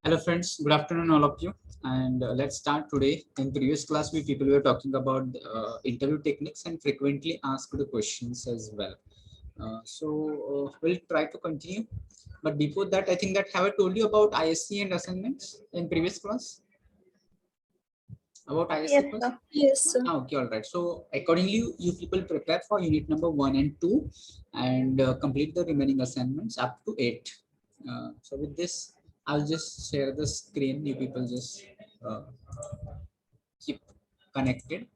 Hello friends, good afternoon all of you, and let's start today. In previous class we people were talking about interview techniques and frequently asked questions as well. We'll try to continue, but before that I think that have I told you about ISC and assignments in previous class about ISC Yes, first? sir. Yes, sir. Okay, all right. So accordingly, you people prepare for unit number 1 and 2 and complete the remaining assignments up to 8. So with this, I'll just share the screen. You people just uh, keep connected.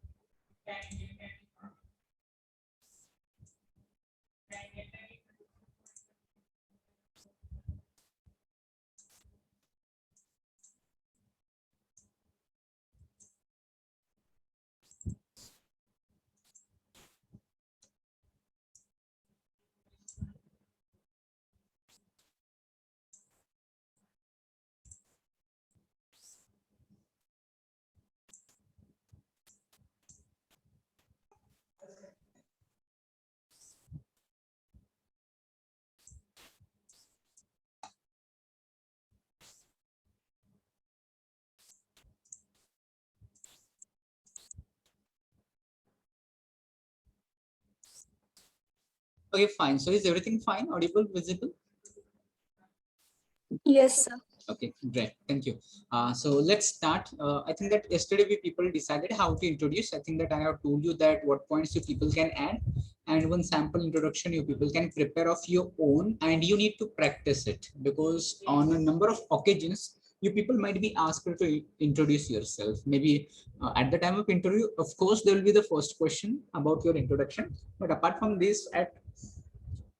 Okay, fine. So is everything fine? Audible, visible? Yes, sir. Okay, great. Thank you. So let's start. I think that yesterday we people decided how to introduce. I think that I have told you that what points you people can add and one sample introduction you people can prepare of your own and you need to practice it because on a number of occasions you people might be asked to introduce yourself. Maybe at the time of interview, of course, there will be the first question about your introduction. But apart from this, at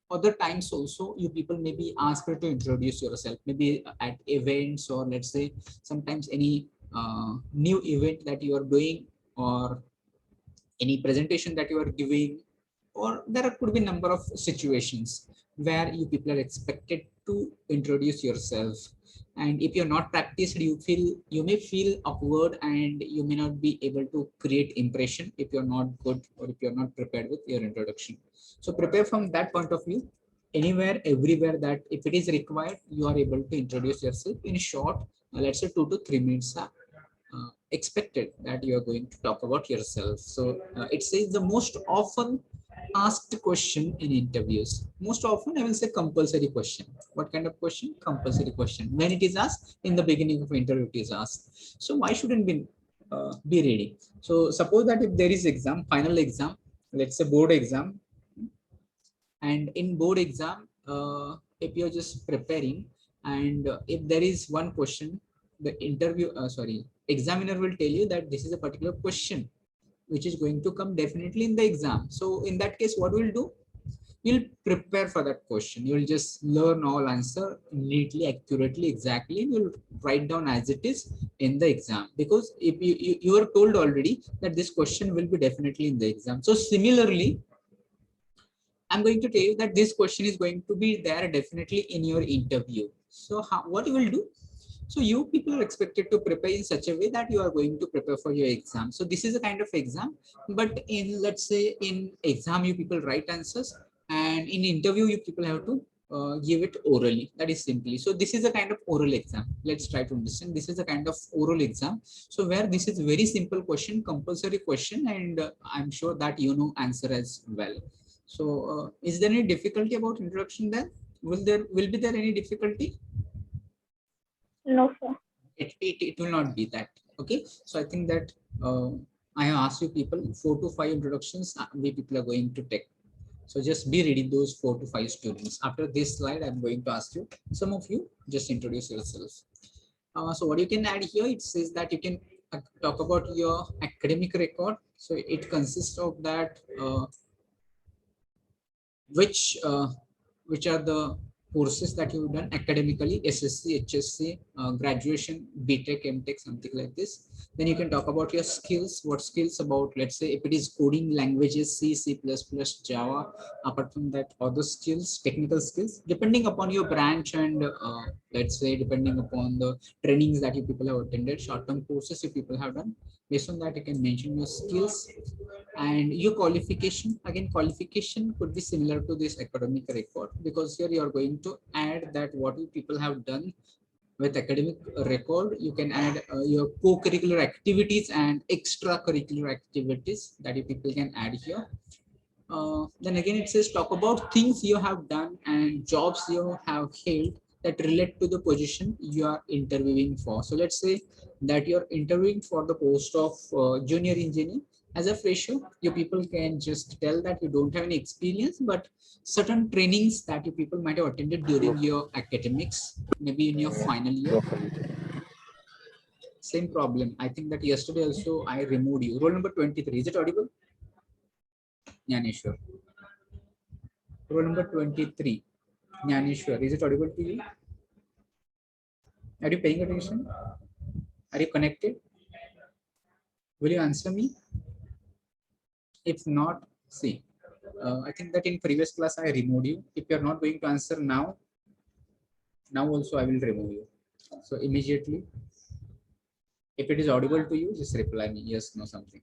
other times also you people may be asked to introduce yourself maybe at events or let's say sometimes any new event that you are doing or any presentation that you are giving or there could be number of situations where you people are expected to introduce yourself and if you're not practiced you may feel awkward and you may not be able to create impression if you're not good or if you're not prepared with your introduction. So prepare from that point of view anywhere everywhere that if it is required you are able to introduce yourself in short, let's say 2 to 3 minutes expected that you are going to talk about yourself. So it says the most often asked question in interviews. Most often, I will say compulsory question. What kind of question? Compulsory question. When it is asked in the beginning of interview, it is asked. So why shouldn't be ready? So suppose that if there is exam, final exam, let's say board exam, and in board exam, if you're just preparing, and if there is one question, the examiner will tell you that this is a particular question which is going to come definitely in the exam. So in that case, what we'll do? You'll prepare for that question. You'll just learn all answer neatly, accurately, exactly, and you'll write down as it is in the exam. Because if you are told already that this question will be definitely in the exam. So similarly, I'm going to tell you that this question is going to be there definitely in your interview. So what you will do? So you people are expected to prepare in such a way that you are going to prepare for your exam. So this is a kind of exam, but in let's say in exam you people write answers, and in interview you people have to give it orally. That is simply. So this is a kind of oral exam. Let's try to understand. This is a kind of oral exam. So where this is very simple question, compulsory question, and I'm sure that you know answer as well. So is there any difficulty about introduction then? Will be there any difficulty? No, sir. It will not be that. Okay, so I think that I have asked you people 4 to 5 introductions we people are going to take. So just be ready those 4 to 5 students. After this slide I'm going to ask you, some of you just introduce yourselves. So what you can add here, it says that you can talk about your academic record. So it consists of that which uh, which are the courses that you've done academically, SSC, HSC, graduation, BTech, MTech, something like this. Then you can talk about your skills. What skills about, let's say, if it is coding languages, C, C++, Java. Apart from that, other skills, technical skills, depending upon your branch and let's say, depending upon the trainings that you people have attended, short-term courses you people have done. Based on that, you can mention your skills and your qualification. Again, qualification could be similar to this academic record because here you are going to add that what you people have done With academic record, you can add your co-curricular activities and extracurricular activities that you people can add here. Then again, it says talk about things you have done and jobs you have held that relate to the position you are interviewing for. So let's say that you're interviewing for the post of junior engineer. As a fresher, you people can just tell that you don't have any experience, but certain trainings that you people might have attended during your academics, maybe in your final year. Same problem. I think that yesterday also I removed you. Roll number 23. Is it audible? Jnaneshwar. Roll number 23. Jnaneshwar. Is it audible to you? Are you paying attention? Are you connected? Will you answer me? If not, see. I think that in previous class I removed you. If you're not going to answer now, now also I will remove you. So immediately, if it is audible to you, just reply me yes, no, something.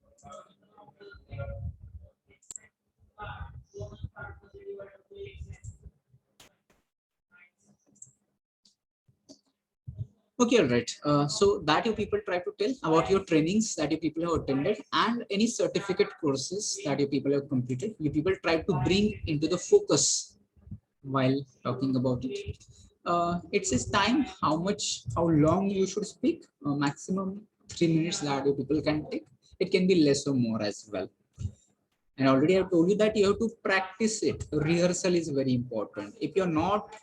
Okay, all right. So that you people try to tell about your trainings that you people have attended and any certificate courses that you people have completed. You people try to bring into the focus while talking about it. It says time, how long you should speak, maximum 3 minutes that you people can take. It can be less or more as well. And already I've told you that you have to practice it. Rehearsal is very important. If you're not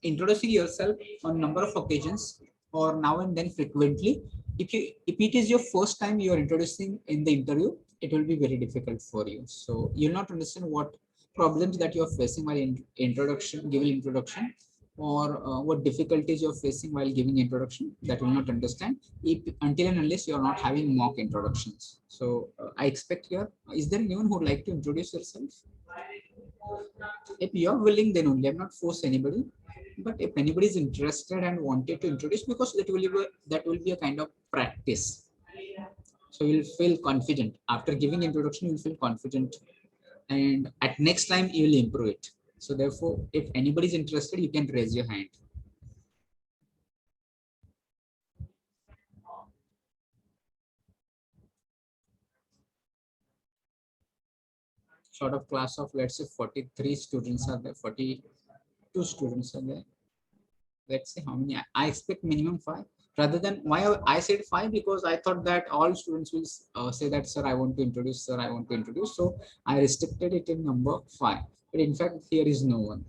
introducing yourself on number of occasions or now and then frequently, if it is your first time you are introducing in the interview, it will be very difficult for you. So you'll not understand what problems that you're facing while giving introduction, or what difficulties you're facing while giving introduction, that will not understand until and unless you're not having mock introductions. So I expect here, is there anyone who would like to introduce yourself? If you're willing, then only. I'm not force anybody. But if anybody is interested and wanted to introduce, because that will be a kind of practice. So you'll feel confident after giving introduction. You'll feel confident, and at next time you will improve it. So therefore, if anybody is interested, you can raise your hand. Sort of class of, let's say, 43 students are there, 42 students are there. Let's say how many. I expect minimum 5. Rather than, why I said 5, because I thought that all students will say that, sir, I want to introduce, sir, I want to introduce. So I restricted it in number 5. But in fact, here is no one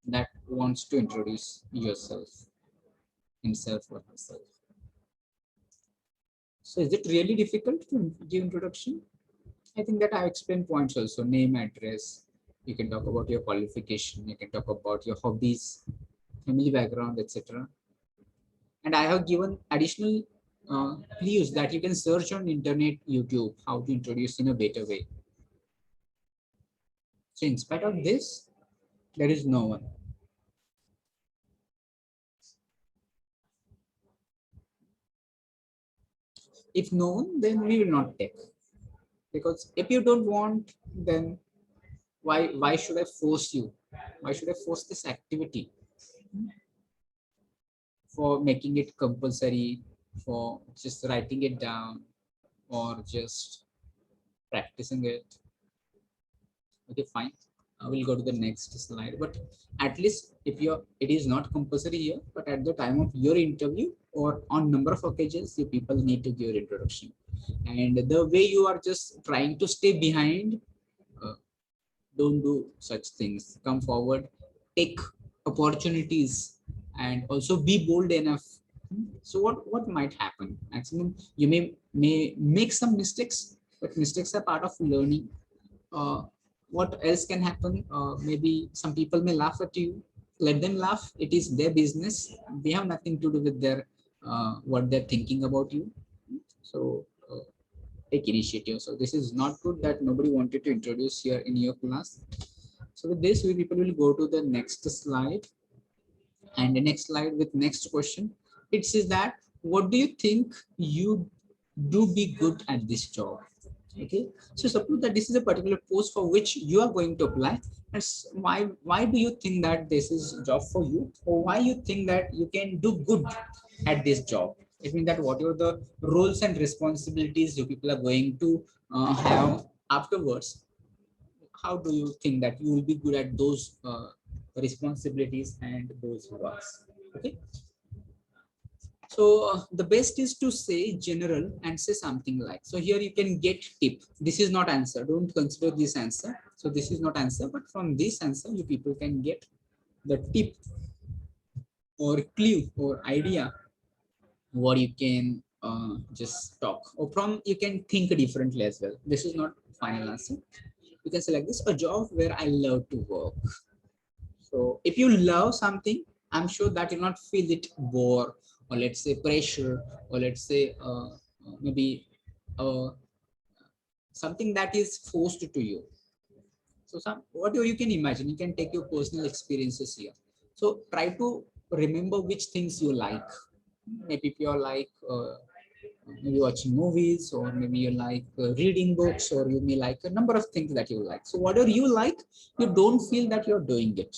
that wants to introduce yourself, himself or herself. So is it really difficult to give introduction? I think that I explained points also: name, address. You can talk about your qualification. You can talk about your hobbies, family background, etc. And I have given additional clues that you can search on internet, YouTube, how to introduce in a better way. So in spite of this, there is no one. If no one, then we will not take. Because if you don't want, then why should I force you? Why should I force this activity for making it compulsory, for just writing it down, or just practicing it? Okay, fine. I will go to the next slide. But at least if you're, it is not compulsory here, but at the time of your interview or on number of occasions, you people need to give your introduction. And the way you are just trying to stay behind, don't do such things. Come forward, take opportunities, and also be bold enough. So what might happen? Maximum, you may make some mistakes, but mistakes are part of learning. What else can happen? Maybe some people may laugh at you. Let them laugh. It is their business. We have nothing to do with their what they're thinking about you. So take initiative. So this is not good that nobody wanted to introduce here in your class. So with this, we people will go to the next slide. And the next slide with next question. It says that, what do you think you do be good at this job? Okay, so suppose that this is a particular post for which you are going to apply, and why do you think that this is a job for you, or why you think that you can do good at this job? It means that what are the roles and responsibilities you people are going to have afterwards. How do you think that you will be good at those responsibilities and those works? Okay, so the best is to say general and say something like, so here you can get tip. This is not answer. Don't consider this answer. So this is not answer, but from this answer, you people can get the tip or clue or idea what you can just talk, or from you can think differently as well. This is not final answer. You can select this, a job where I love to work. So if you love something, I'm sure that you'll not feel it bore, or let's say pressure, or let's say maybe uh, something that is forced to you. So some whatever you can imagine, you can take your personal experiences here. So try to remember which things you like. Maybe if you're like maybe watching movies, or maybe you like reading books, or you may like a number of things that you like. So whatever you like, you don't feel that you're doing it.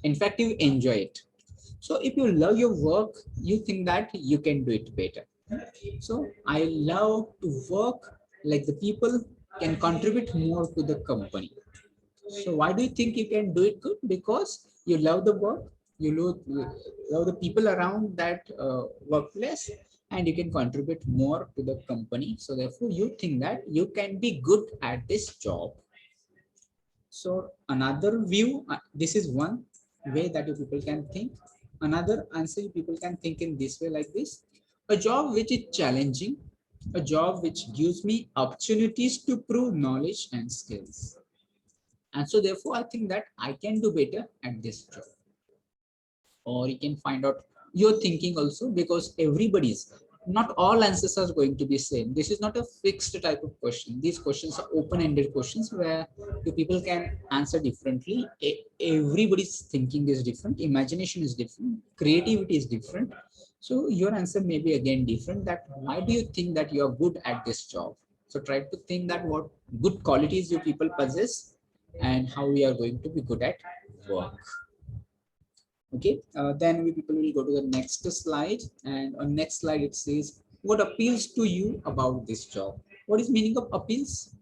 In fact, you enjoy it. So if you love your work, you think that you can do it better. So I love to work like the people can contribute more to the company. So why do you think you can do it good? Because you love the work, you love the people around that workplace, and you can contribute more to the company. So therefore, you think that you can be good at this job. So another view, this is one way that you people can think. Another answer you people can think in this way like this: a job which is challenging, a job which gives me opportunities to prove knowledge and skills. And so therefore, I think that I can do better at this job. Or you can find out your thinking also, because everybody's, not all answers are going to be same. This is not a fixed type of question. These questions are open-ended questions where the people can answer differently. Everybody's thinking is different, imagination is different, creativity is different. So your answer may be again different, that why do you think that you are good at this job? So try to think that what good qualities you people possess, and how we are going to be good at work. Okay, then we people will go to the next slide, and on next slide it says what appeals to you about this job. What is meaning of appeals?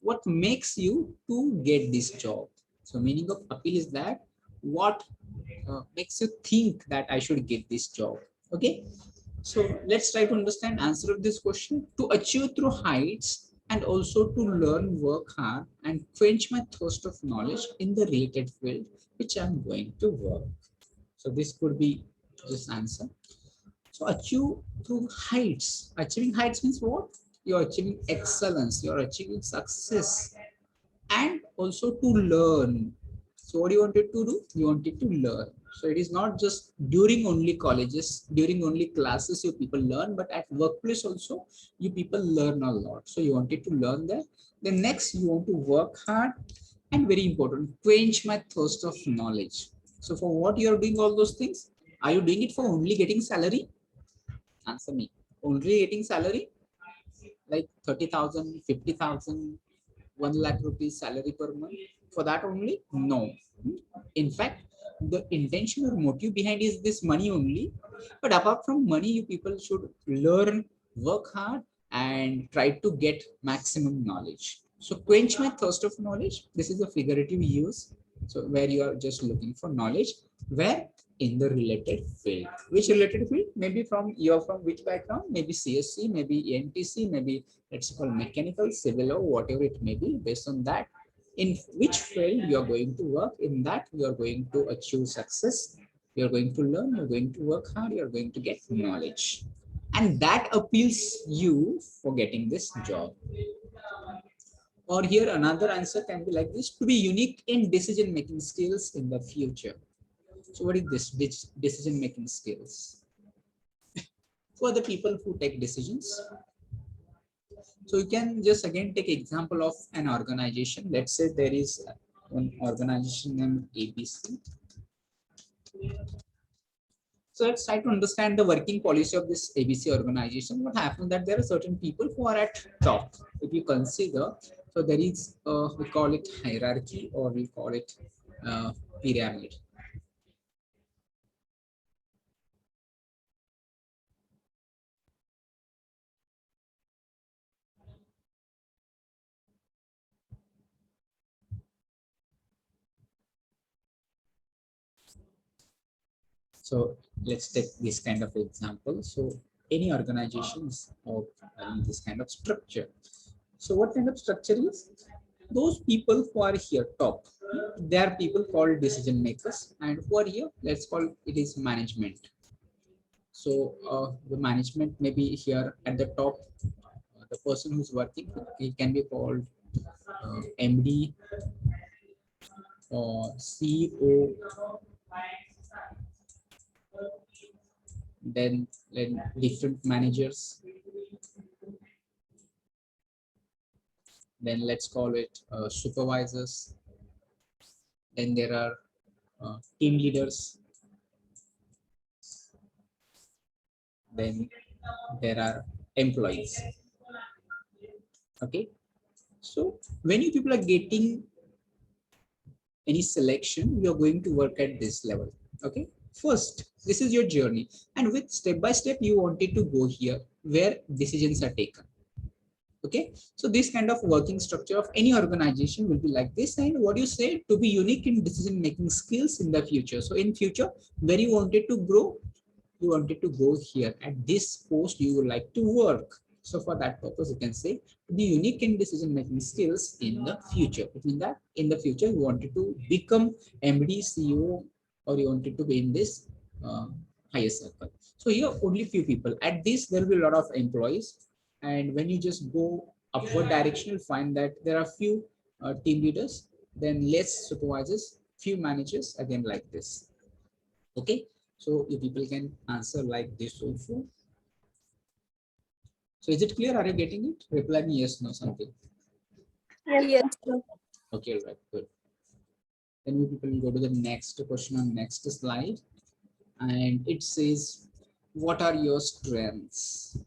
What makes you to get this job? So meaning of appeal is that what makes you think that I should get this job. Okay, so let's try to understand answer of this question. To achieve through heights, and also to learn, work hard, and quench my thirst of knowledge in the related field which I'm going to work. So this could be this answer. So achieve through heights. Achieving heights means what? You're achieving excellence, you're achieving success, and also to learn. So what you wanted to do? You wanted to learn. So it is not just during only colleges, during only classes you people learn, but at workplace also you people learn a lot. So you wanted to learn there. Then next you want to work hard, and very important, quench my thirst of knowledge. So for what you are doing all those things? Are you doing it for only getting salary? Answer me. Only getting salary like 30,000, 50,000, 1 lakh rupees salary per month, for that only? No. In fact, the intention or motive behind is this money only. But apart from money, you people should learn, work hard, and try to get maximum knowledge. So quench my thirst of knowledge, this is a figurative use. So where you are just looking for knowledge, where? In the related field. Which related field? Maybe from, you're from which background? Maybe CSC, maybe ENTC, maybe let's call mechanical, civil, or whatever it may be. Based on that, in which field you are going to work, in that you are going to achieve success, you are going to learn, you're going to work hard, you're going to get knowledge, and that appeals you for getting this job. Or here another answer can be like this: to be unique in decision making skills in the future. So what is this? Which decision making skills? For the people who take decisions. So you can just again take example of an organization. Let's say there is an organization named ABC. So let's try to understand the working policy of this ABC organization. What happens that there are certain people who are at top. if you consider, so there is, we call it hierarchy or we call it pyramid. So let's take this kind of example. So any organizations of this kind of structure. So what kind of structure is? Those people who are here top, they are people called decision makers, and who are here, let's call it is management. So the management may be here at the top. The person who's working, he can be called MD or CEO, then different managers, then let's call it supervisors, then there are team leaders, then there are employees. Okay, so when you people are getting any selection, you are going to work at this level. Okay, first, this is your journey, and with step by step, you wanted to go here where decisions are taken. Okay, so this kind of working structure of any organization will be like this. And what you say, to be unique in decision making skills in the future. So in future, where you wanted to grow, you wanted to go here at this post you would like to work. So for that purpose, you can say to be unique in decision making skills in the future. It means that in the future you wanted to become MD, CEO, or you wanted to be in this higher circle. So here only few people. At this there will be a lot of employees, and when you just go upward direction, you'll find that there are few team leaders, then less supervisors, few managers, again like this. Okay, so you people can answer like this also. So is it clear? Are you getting it? Reply me yes, no, something. Yes, sir. Okay, right, good. Then we people go to the next question on next slide, and it says, what are your strengths?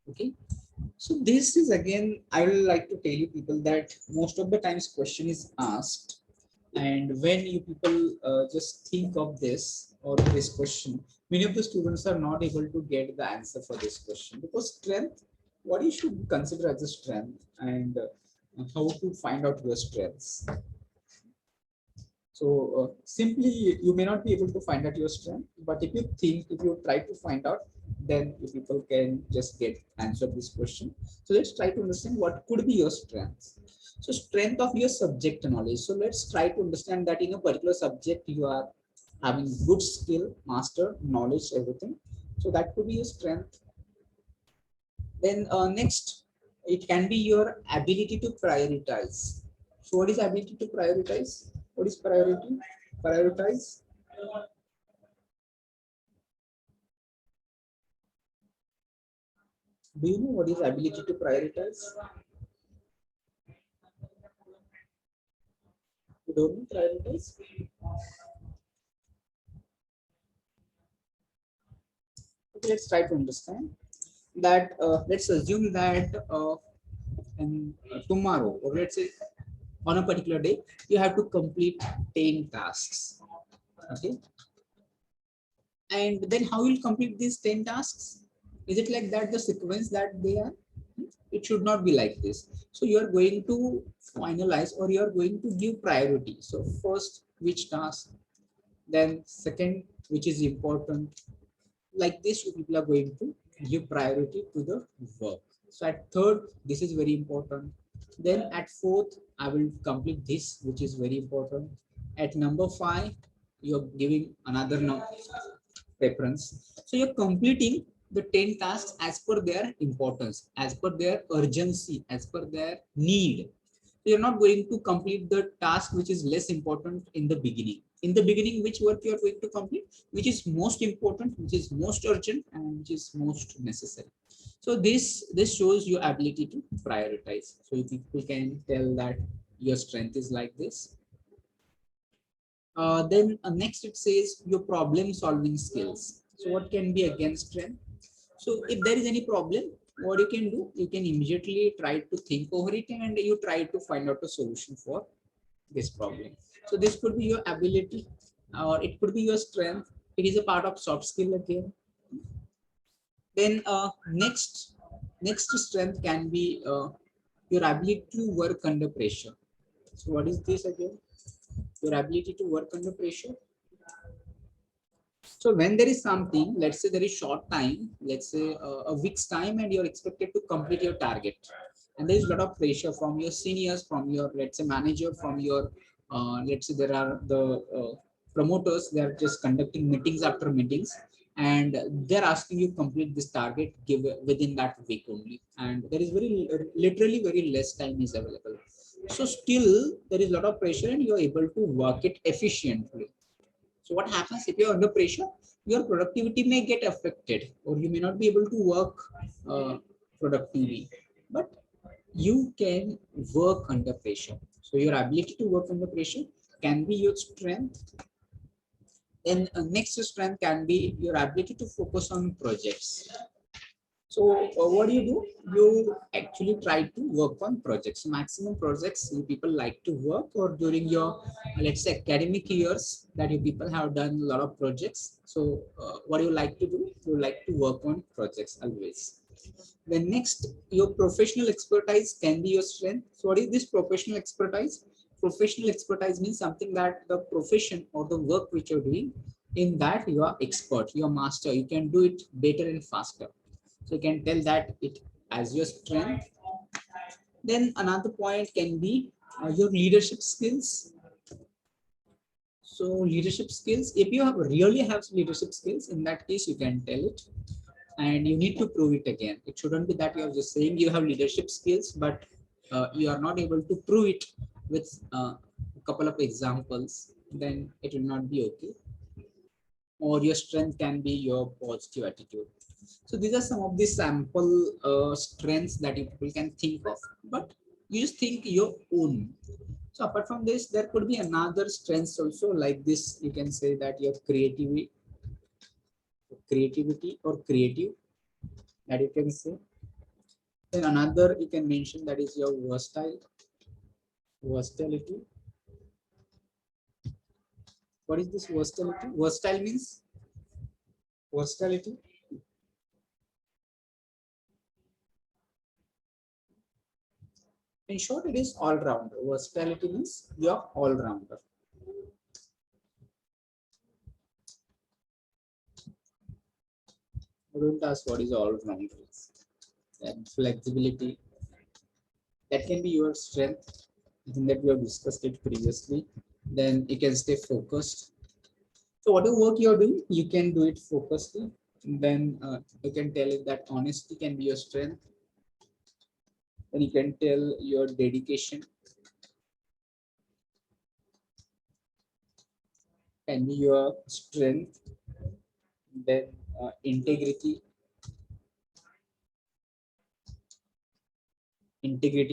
Okay, so this is again, I will like to tell you people that most of the times question is asked, and when you people just think of this or this question, many of the students are not able to get the answer for this question, because strength, what you should consider as a strength, and how to find out your strengths. So simply you may not be able to find out your strength, but if you think, if you try to find out, then you people can just get answer this question. So let's try to understand what could be your strengths. So strength of your subject knowledge. So let's try to understand that in a particular subject you are having good skill, master, knowledge, everything. So that could be your strength. Then next, it can be your ability to prioritize. So what is ability to prioritize? What is priority? Prioritize. Do you know what is ability to prioritize? You don't know prioritize? Okay, let's try to understand that. Let's assume that tomorrow, or let's say on a particular day, you have to complete 10 tasks. Okay, and then how you'll complete these 10 tasks? Is it like that the sequence that they are? It should not be like this. So you are going to finalize, or you are going to give priority. So first, which task, then second, which is important. Like this, you people are going to give priority to the work. So at third, this is very important. Then at fourth, I will complete this, which is very important. At number 5, you're giving another preference. So you're completing the 10 tasks as per their importance, as per their urgency, as per their need. So you're not going to complete the task which is less important in the beginning. In the beginning, which work you are going to complete, which is most important, which is most urgent, and which is most necessary. So this shows your ability to prioritize. So you people can tell that your strength is like this. Then next it says your problem solving skills. So what can be against strength? So if there is any problem, what you can do, you can immediately try to think over it and you try to find out a solution for this problem. So this could be your ability or it could be your strength. It is a part of soft skill again. Then next strength can be your ability to work under pressure. So what is this again? Your ability to work under pressure. So when there is something, let's say there is short time, let's say a week's time, and you're expected to complete your target, and there is a lot of pressure from your seniors, from your, let's say, manager, from your let's say there are the promoters. They are just conducting meetings after meetings, and they're asking you complete this target give within that week only, and there is very literally very less time is available. So still there is a lot of pressure, and you're able to work it efficiently. So what happens if you're under pressure? Your productivity may get affected, or you may not be able to work productively. But you can work under pressure. So your ability to work under pressure can be your strength. Then next strength can be your ability to focus on projects. So what do? You actually try to work on projects. Maximum projects you people like to work, or during your, let's say, academic years that you people have done a lot of projects. So what do you like to do? You like to work on projects always. Then next, your professional expertise can be your strength. So what is this professional expertise? Professional expertise means something that the profession or the work which you're doing, in that you are expert, you are master, you can do it better and faster. So you can tell that it as your strength. Then another point can be your leadership skills. So leadership skills, if you have really have leadership skills, in that case you can tell it, and you need to prove it again. It shouldn't be that you are just saying you have leadership skills, but you are not able to prove it with a couple of examples. Then it will not be okay. Or your strength can be your positive attitude. So these are some of the sample strengths that you people can think of, but you just think your own. So apart from this, there could be another strengths also, like this. You can say that your creativity or creative, that you can say. Then another you can mention, that is your versatility. What is this versatility? Versatile means versatility. In short, it is all rounder. Versatility means you're all rounder. Don't ask what is all rounder. And flexibility, that can be your strength. I think that we have discussed it previously. Then you can stay focused. So whatever work you're doing, you can do it focusedly. Then you can tell it that honesty can be your strength. Then you can tell your dedication can be your strength. Then integrity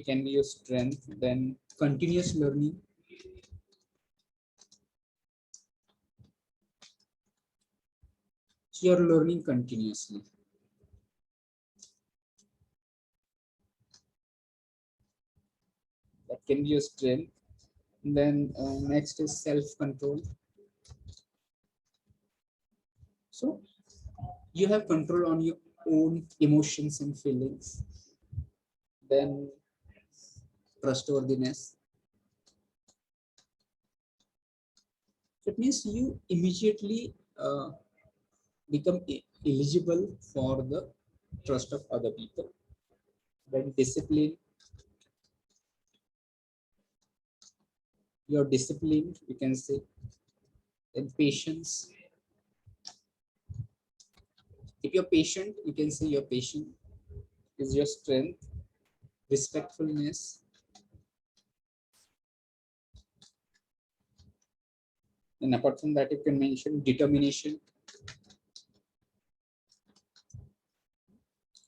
can be your strength. Then continuous learning, so you're learning continuously. That can be your strength. Then next is self-control. So you have control on your own emotions and feelings. Then trustworthiness. So it means you immediately become eligible for the trust of other people. Then discipline. You're disciplined, you can say. Then patience. If you're patient, you can say you're patient is your strength. Respectfulness. And apart from that, you can mention determination.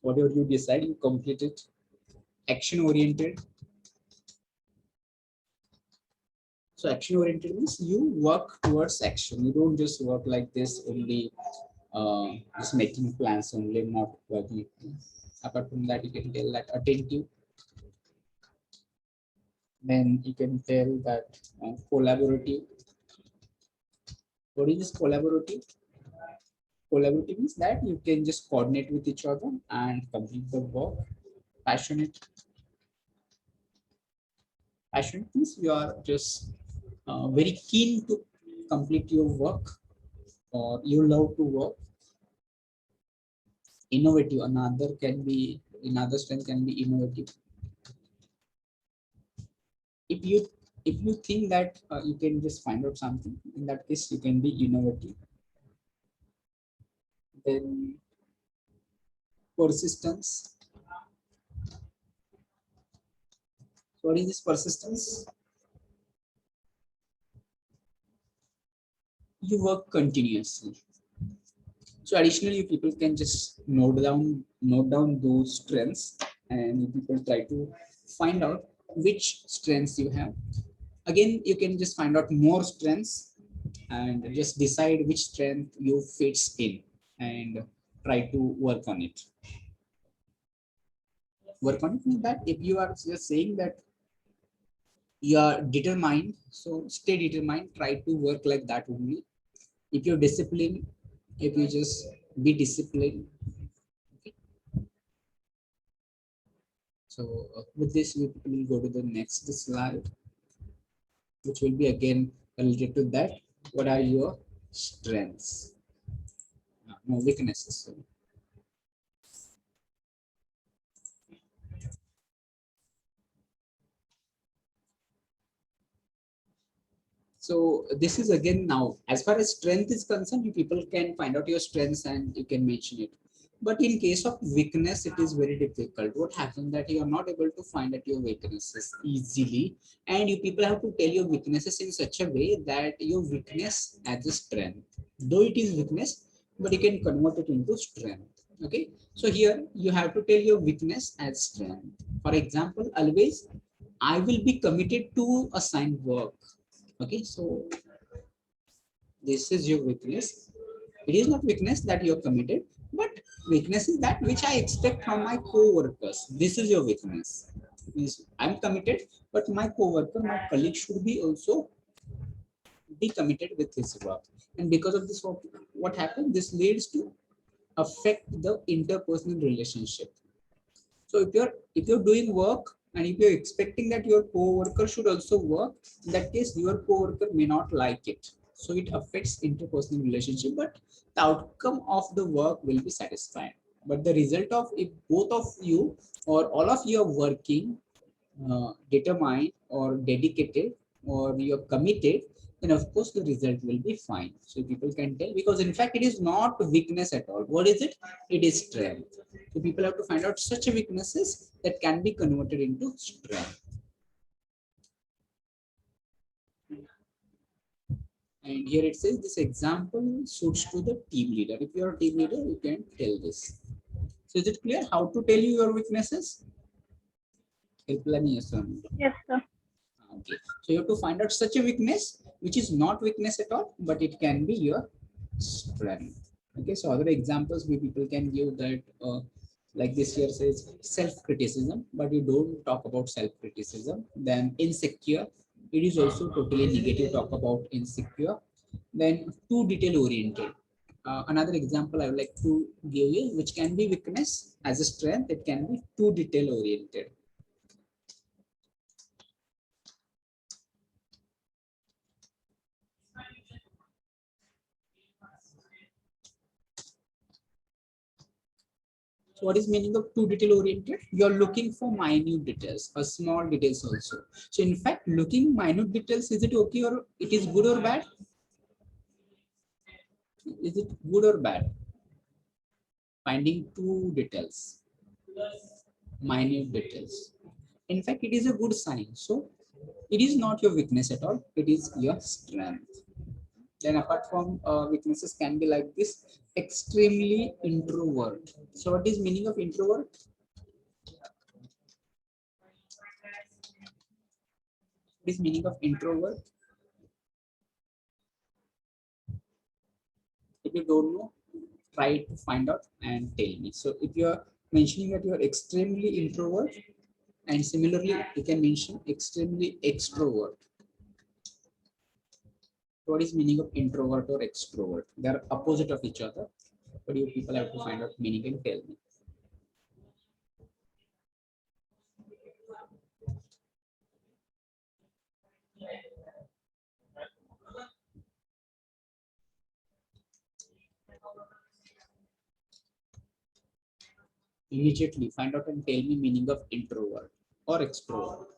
Whatever you decide, you complete it. Action oriented. So action oriented means you work towards action. You don't just work like this only, just making plans only, not working. Apart from that, you can tell that attentive. Then you can tell that collaborative. What is this collaborative? Collaborative means that you can just coordinate with each other and complete the work. Passionate. Passionate means you are just very keen to complete your work, or you love to work. Innovative, another strength can be innovative. If you think that you can just find out something, in that case you can be innovative. Then persistence. So what is this persistence? You work continuously. So additionally, people can just note down those strengths, and people try to find out which strengths you have. Again, you can just find out more strengths and just decide which strength you fits in and try to work on it. Work on it means that if you are just saying that you are determined, so stay determined, try to work like that only. If you're disciplined, if you just be disciplined. Okay. So with this, we will go to the next slide, which will be again related to that. What are your strengths? No, weaknesses. Sorry. So this is again now, as far as strength is concerned, you people can find out your strengths and you can mention it. But in case of weakness, it is very difficult. What happens that you are not able to find out your weaknesses easily, and you people have to tell your weaknesses in such a way that your weakness as a strength. Though it is weakness, but you can convert it into strength. Okay. So here you have to tell your weakness as strength. For example, always I will be committed to assigned work. Okay, so this is your weakness. It is not weakness that you're committed, but weakness is that which I expect from my co-workers. This is your weakness. Is I'm committed, but my co-worker, my colleague should be also be committed with his work. And because of this, what happened? This leads to affect the interpersonal relationship. So if you're doing work and if you're expecting that your coworker should also work, in that case your coworker may not like it. So it affects interpersonal relationship, but the outcome of the work will be satisfied. But the result of if both of you or all of you are working determined or dedicated or you're committed, then of course the result will be fine. So people can tell, because in fact it is not weakness at all. What is it? It is strength. So people have to find out such weaknesses that can be converted into strength. And here it says this example suits to the team leader. If you're a team leader, you can tell this. So is it clear how to tell you your weaknesses? Reply me yes or no. Yes, sir. Okay. So you have to find out such a weakness which is not weakness at all, but it can be your strength. Okay. So other examples we people can give that like this here says self-criticism, but you don't talk about self-criticism. Then insecure, it is also totally negative. Talk about insecure. Then too detail-oriented. Another example I would like to give you, which can be weakness as a strength, it can be too detail-oriented. So what is meaning of too detail oriented? You're looking for minute details or small details also. So in fact, looking minute details, is it okay or it is good or bad? Is it good or bad? Finding two details, minute details. In fact, it is a good sign. So it is not your weakness at all. It is your strength. Then apart from weaknesses can be like this, extremely introvert. So what is meaning of introvert? What is meaning of introvert? If you don't know, try to find out and tell me. So if you're mentioning that you are extremely introvert, and similarly you can mention extremely extrovert. What is meaning of introvert or extrovert? They are opposite of each other, but you people have to find out meaning and tell me. Immediately find out and tell me meaning of introvert or extrovert.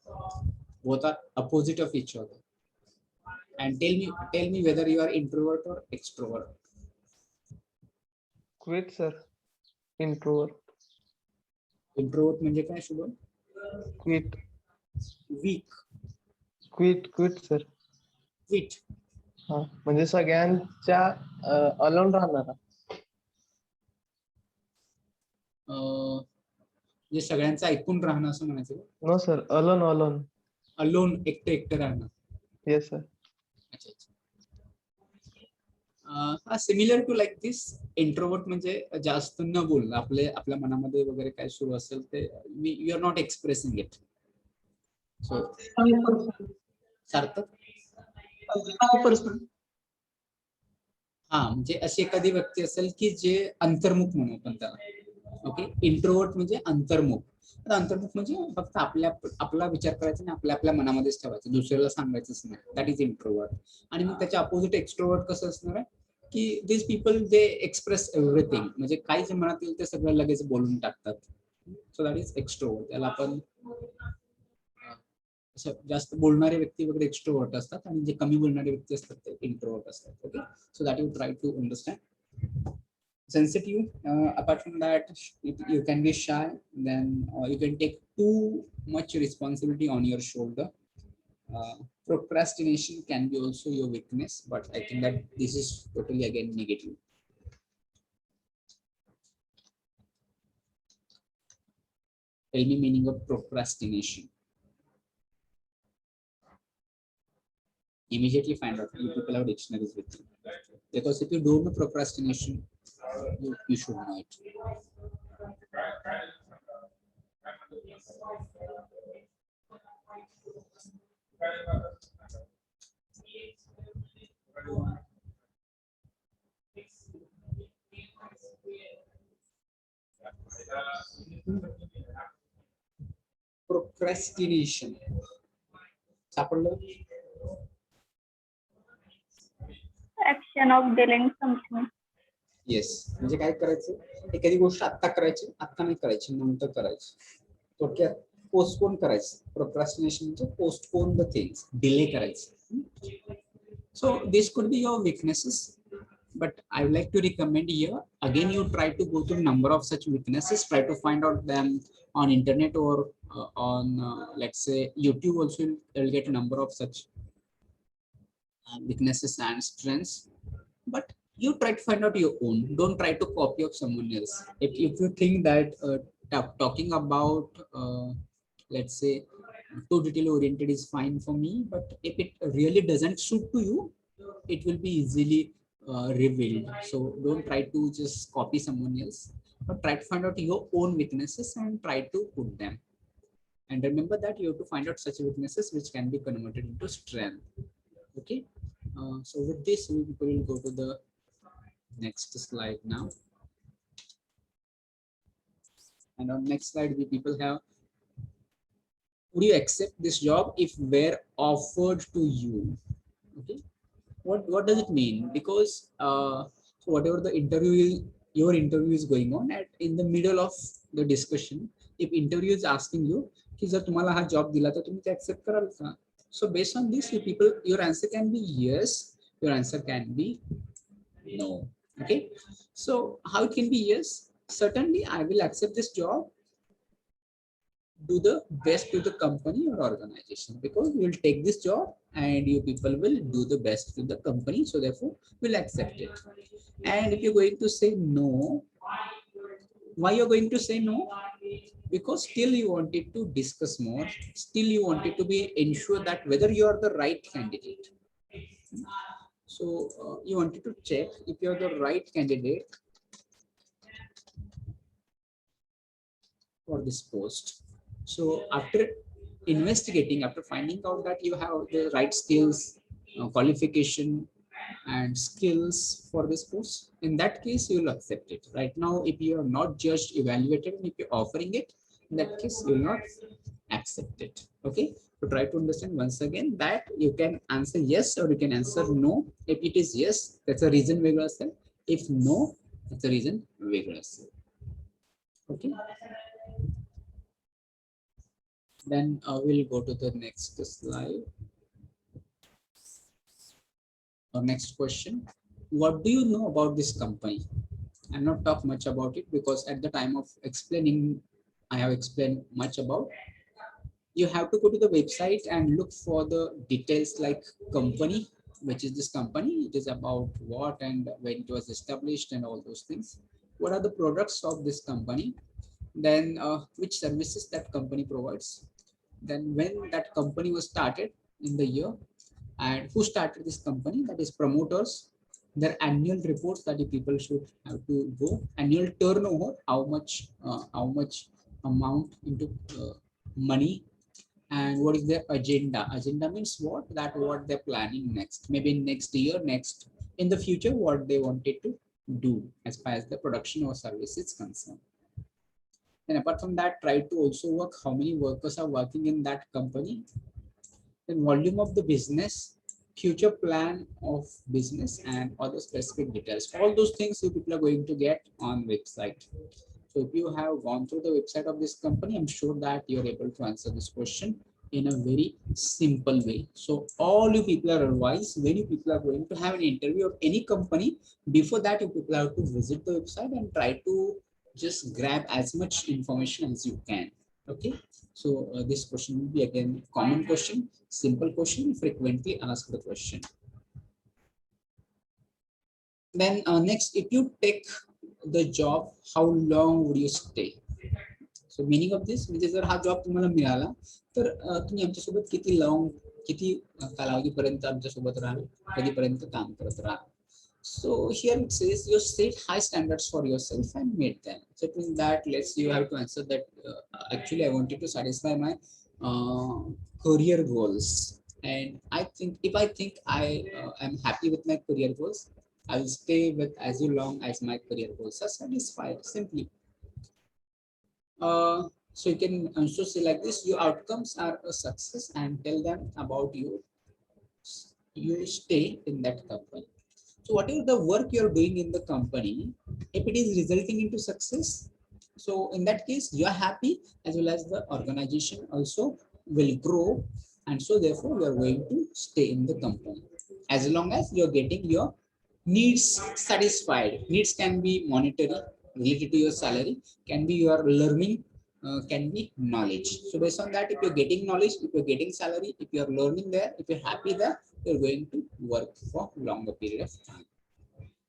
Both are opposite of each other. And tell me whether you are introvert or extrovert. Quit, sir. Introvert. Introvert म्हणजे काय Shubham? Quit. Weak. Quit, sir. Quit. हा म्हणजे सगळ्यांच्या alone राहणारा. म्हणजे सगळ्यांचं ऐकून राहणं असं म्हणायचं. No sir, alone. अलोन एकटं राहणं. Yes sir. अच्छा. Similar to like this. Introvert म्हणजे जास्त न बोलणं, आपल्या मनामध्ये वगैरे काय सुरू असेल ते you are not expressing it. So Sarthak. हा म्हणजे अशी एखादी व्यक्ती असेल की जे अंतर्मुख म्हणू आपण त्याला. ओके. इंट्रोवर्ट म्हणजे अंतर्मुख. अंतर्मुख म्हणजे फक्त आपला विचार करायचा आणि आपल्या मनामध्येच ठेवायचं, दुसऱ्याला सांगायचंच नाही. That is introvert. आणि मग त्याच्या अपोजिट एक्स्ट्रोवर्ट कसं असणार आहे की this people they express everything, म्हणजे काही जे मनात येईल ते सगळं लगेच बोलून टाकतात. So that is extrovert. त्याला आपण जास्त बोलणारे व्यक्ती वगैरे एक्स्ट्रोवर्ट असतात आणि जे कमी बोलणारे व्यक्ती असतात ते इंट्रोवर्ट असतात. Okay. So that you try to understand. Sensitive, apart from that, you can be shy, then you can take too much responsibility on your shoulder. Procrastination can be also your weakness, but I think that this is totally again negative. Tell me meaning of procrastination. Immediately find out. You people have dictionaries with you, because if you don't know procrastination, you should know it. Procrastination. सापडलं? Action of delaying something. Yes. म्हणजे काय करायचं, एखादी गोष्ट आत्ता करायची, आत्ता नाही करायची, नंतर करायची. थोडक्यात पोस्टपोन करायचं. प्रोक्रॅस्टिनेशन म्हणजे पोस्टपोन द थिंग्स, डिले करायचं. So this could be your weaknesses, but I would like to recommend here again you try to go through number of such weaknesses, try to find out them on internet or on let's say YouTube also. You'll get a number of such weaknesses and strengths, but you try to find out your own. Don't try to copy of someone else. If you think that talking about let's say too detail oriented is fine for me, but if it really doesn't suit to you, it will be easily revealed. So don't try to just copy someone else, but try to find out your own weaknesses and try to put them. And remember that you have to find out such weaknesses which can be converted into strength. Okay. So with this, we will go to the next slide now. And on next slide, we people have, would you accept this job if were offered to you? Okay. What does it mean? Because whatever the your interview is going on, at in the middle of the discussion, if interview is asking you कि जर तुम्हाला हा job दिला तर तुम्ही ते accept कराल का? So based on this, you people, your answer can be yes, your answer can be no. Okay. So how it can be yes? Certainly I will accept this job, do the best to the company or organization, because we will take this job and you people will do the best to the company, so therefore we'll accept it. And if you're going to say no, why you're going to say no? Because still you wanted to discuss more, still you wanted to be ensure that whether you are the right candidate. So you wanted to check if you're the right candidate for this post. So after investigating, after finding out that you have the right skills, qualification, and skills for this post, in that case you will accept it. Right now, if you are not judged, evaluated, and if you're offering it, in that case you will not accept it. Okay, so try to understand once again that you can answer yes or you can answer no. If it is yes, that's a reason vigorously. If no, that's a reason vigorously. Okay, then we'll go to the next slide or next question. What do you know about this company? I'm not talk much about it because at the time of explaining, I have explained much about. You have to go to the website and look for the details like company, which is this company, it is about what and when it was established and all those things. What are the products of this company? Then which services that company provides. Then when that company was started in the year, and who started this company, that is promoters. Their annual reports that the people should have to go. Annual turnover, how much amount into money, and what is their agenda. Agenda means what, that what they're planning next, maybe next year, next in the future, what they wanted to do as far as the production or service is concerned. And apart from that, try to also work how many workers are working in that company, then volume of the business, future plan of business, and other specific details. All those things you people are going to get on website. So if you have gone through the website of this company, I'm sure that you're able to answer this question in a very simple way. So all you people are advised, when you people are going to have an interview of any company, before that you people have to visit the website and try to just grab as much information as you can. Okay, so this question will be again common question, simple question, frequently asked the question. Then next, if you take the job, how long would you stay? So meaning of this म्हणजे जर हा job तुम्हाला मिळाला तर तुम्ही आमच्यासोबत किती long, किती कालावधीपर्यंत आमच्यासोबत राहाल, कधीपर्यंत काम करत राहाल. So here it says you set high standards for yourself and meet them. So it means that you have to answer that actually I wanted to satisfy my career goals, and I think if I think I am happy with my career goals, I will stay with as long as my career goals are satisfied. Simply. So you can also say like this: your outcomes are a success, and tell them about you. You stay in that company. So whatever the work you're doing in the company, if it is resulting into success, so in that case you are happy, as well as the organization also will grow, and so therefore you are going to stay in the company as long as you're getting your needs satisfied. Needs can be monetary, related to your salary, can be your learning, can be knowledge. So based on that, if you're getting knowledge, if you're getting salary, if you're learning there, if you're happy there, you're going to work for longer period of time.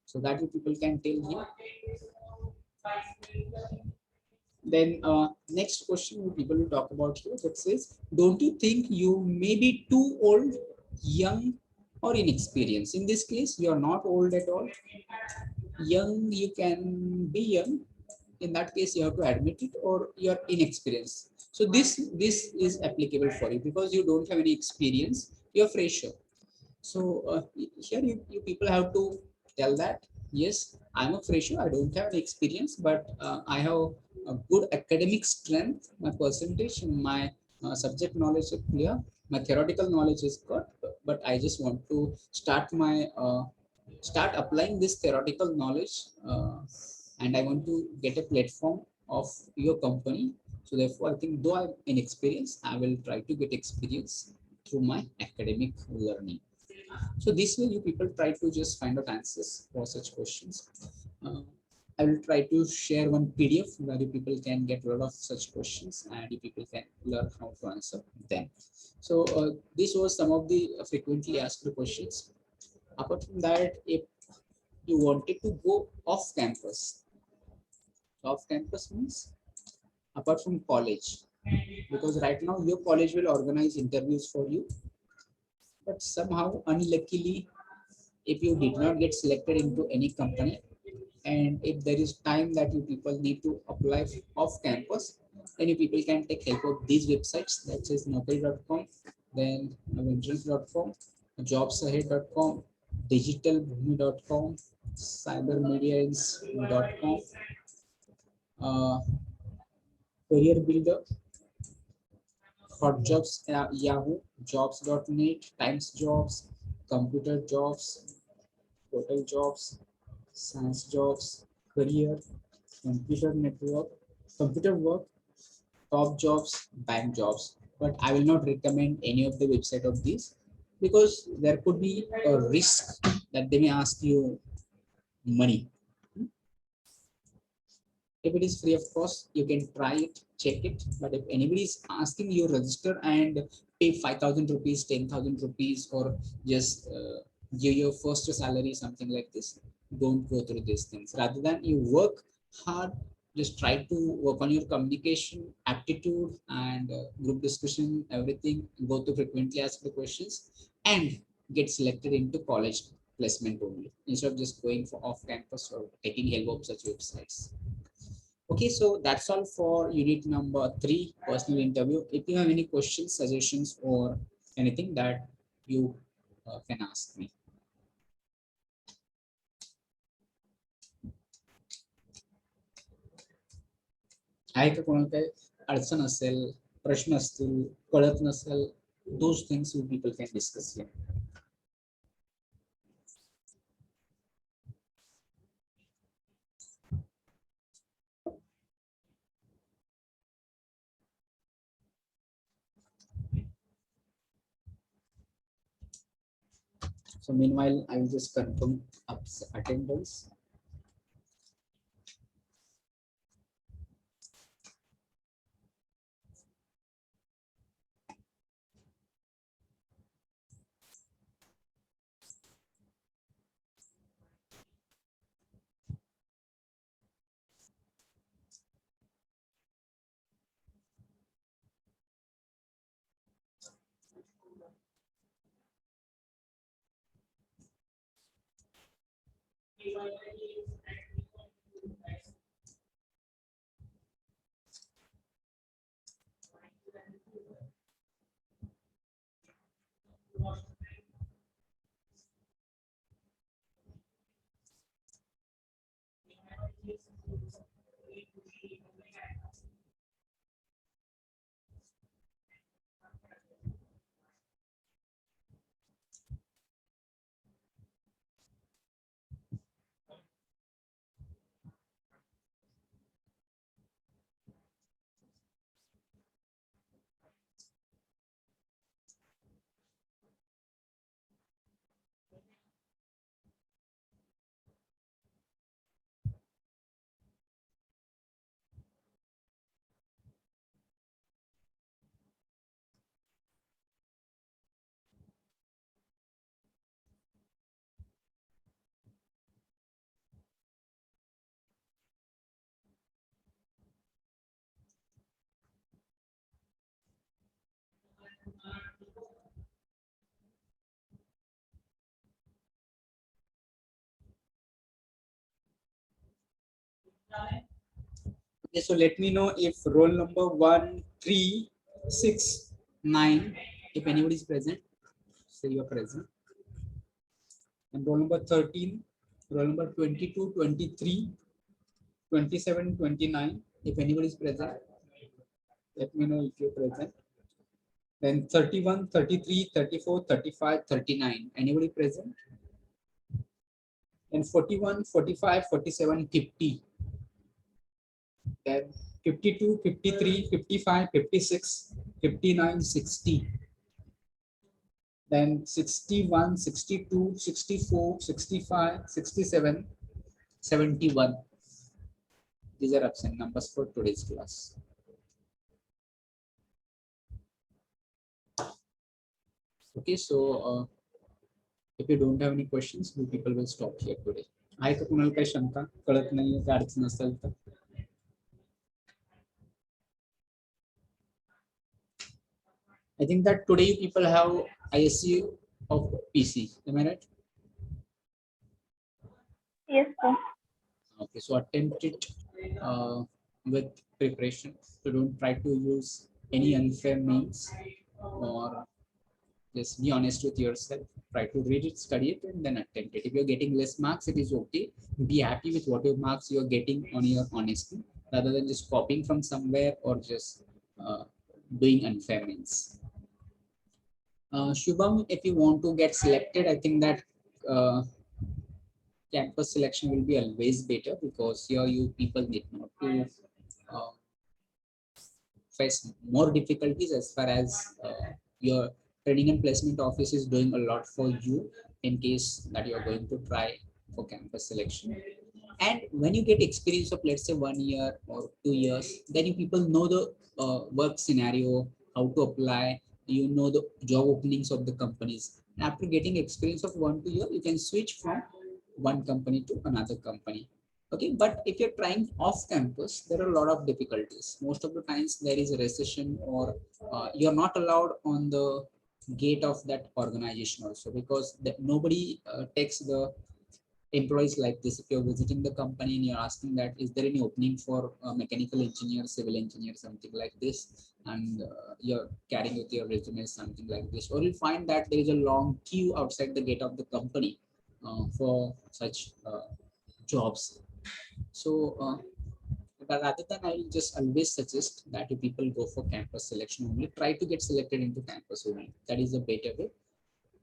So that you people can tell here. Then next question people will talk about here, that says, don't you think you may be too old, young, or inexperienced? In this case, you are not old at all. Young, you can be young. In that case, you have to admit it, or you are inexperienced. So this is applicable for you because you don't have any experience. You're fresher. So here you people have to tell that, yes, I'm a fresher, I don't have any experience, but I have a good academic strength, my percentage and my subject knowledge is clear, my theoretical knowledge is good, but I just want to start my start applying this theoretical knowledge, and I want to get a platform of your company. So therefore, I think though I'm inexperienced, I will try to get experience through my academic learning. So this way you people try to just find out answers for such questions. I will try to share one PDF where you people can get rid of such questions and you people can learn how to answer them. So this was some of the frequently asked questions. Apart from that, if you wanted to go off campus means apart from college, because right now your college will organize interviews for you, but somehow unluckily if you did not get selected into any company, and if there is time that you people need to apply off campus, Any people can take help of these websites, that is naukri.com, then avengers.com, jobsahead.com, digitalbhumi.com, cybermedians.com, uh, career builder, hot jobs, Yahoo, jobs.net, times jobs, computer jobs, total jobs, science jobs, career, computer network, computer work, top jobs, bank jobs. But I will not recommend any of the website of these because there could be a risk that they may ask you money. If it is free of cost, you can try it, check it. But if anybody is asking you register and pay 5,000 rupees, 10,000 rupees, or just give your first salary, something like this, don't go through these things. Rather than you work hard, just try to work on your communication, aptitude, and group discussion, everything. Go to frequently asked the questions and get selected into college placement only instead of just going for off campus or taking help of such websites. Okay, so that's all for unit number 3, personal interview. If you have any questions, suggestions, or anything that you can ask me. आहे का कोणाला काही अडचण असेल, प्रश्न असतील, कळत नसेल, those things you people can discuss here. So meanwhile, I will just confirm attendance. Okay, so let me know if roll number 1, 3, 6, 9, if anybody is present, say you are present. And roll number 13, roll number 22, 23, 27, 29, if anybody is present, let me know if you're present. Then 31, 33, 34, 35, 39, anybody present? Then 41, 45, 47, 50. Then 52, 53, 55, 56, 59, 60. Then 61, 62, 64, 65, 67, 71. These are absent numbers for today's class. Okay, so if you don't have any questions, we people will stop here today. आहे का कुणाला काही शंका कळत नाही काय अडचण असेल तर I think that today people have ISU of PC. Am I right? Yes, sir. Okay, so attempt it with preparation. So don't try to use any unfair means, or just be honest with yourself. Try to read it, study it, and then attempt it. If you're getting less marks, it is okay. Be happy with whatever marks you're getting on your honesty, rather than just copying from somewhere or just doing unfair means. Shubham, if you want to get selected, I think that campus selection will be always better, because here you people need not to uh, face more difficulties as far as your training and placement office is doing a lot for you in case that you are going to try for campus selection. And when you get experience of, let's say, 1 year or 2 years, then you people know the work scenario, how to apply, you know the job openings of the companies. After getting experience of 1 2 year, you can switch from one company to another company. Okay, but if you're trying off campus, there are a lot of difficulties. Most of the times there is a recession, or you're not allowed on the gate of that organization also, because nobody takes the employees like this. If you're visiting the company and you're asking that, is there any opening for mechanical engineer, civil engineer, something like this, and you're carrying with your resume something like this, or you'll find that there is a long queue outside the gate of the company for such jobs. So but rather than, I will just always suggest that you people go for campus selection only. Try to get selected into campus only. That is a better way.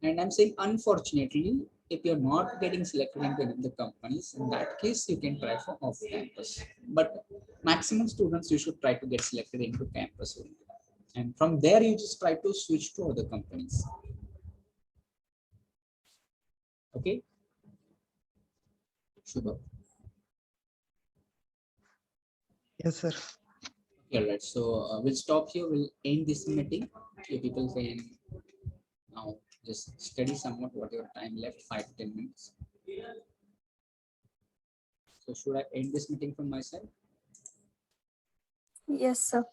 And I'm saying, unfortunately, if you're not getting selected into any of the companies, in that case, you can try for off campus. But maximum students, you should try to get selected into campus only. And from there, you just try to switch to other companies. Okay. Shubha. Yes, sir. Yeah, right. So we'll stop here. We'll end this meeting. You people can now just study somewhat what your time left, 5 to 10 minutes. So should I end this meeting from my side? Yes, sir.